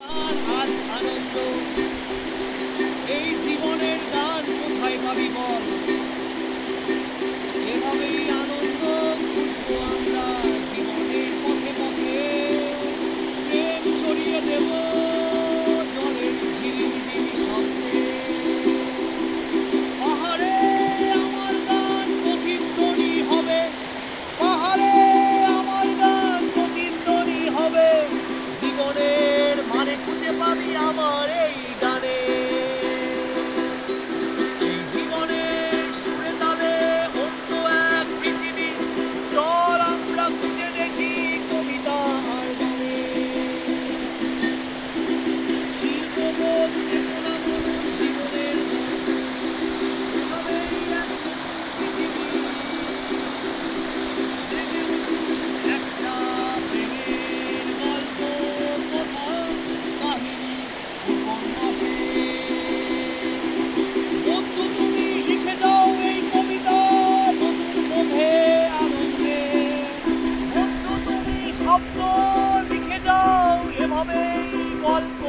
আজ আনন্দ এই জীবনের গান কোথায় পাবি বল। এভাবেই আনন্দ খুঁজবো আমরা জীবনের পথে পথে। প্রেম ছড়িয়ে দেব জলের ঝিরিঝিরি শব্দে। পাহাড়ে আমার গান প্রতিধ্বনি হবে, পাহাড়ে আমার গান প্রতিধ্বনি হবে। জীবনের মানে খুঁজে পাবি আমার এই গানে। এই জীবনের সুরে তালে অন্য এক পৃথিবী। চল আমরা খুঁজে দেখি কবিতা আর গানে। শিল্পবোধ চেতনা মনন জীবনের এভাবেই এক পৃথিবী। জেগে উঠুক একটা প্রেমের গল্প, কথা, কাহিনী, উপন্যাসে। বন্ধু তুমি লিখে যাও এই কবিতা নতুন বোধে আনন্দে। বন্ধু তুমি শব্দ লিখে যাও এভাবেই গল্প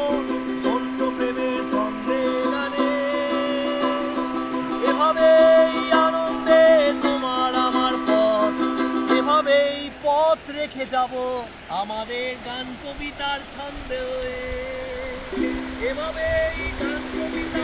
অন্য প্রেমের ছন্দে গানে। এভাবেই আনন্দে তোমার আমার পথ, এভাবেই পথ রেখে যাব আমাদের গান কবিতার ছন্দে। এভাবেই গান কবিতা।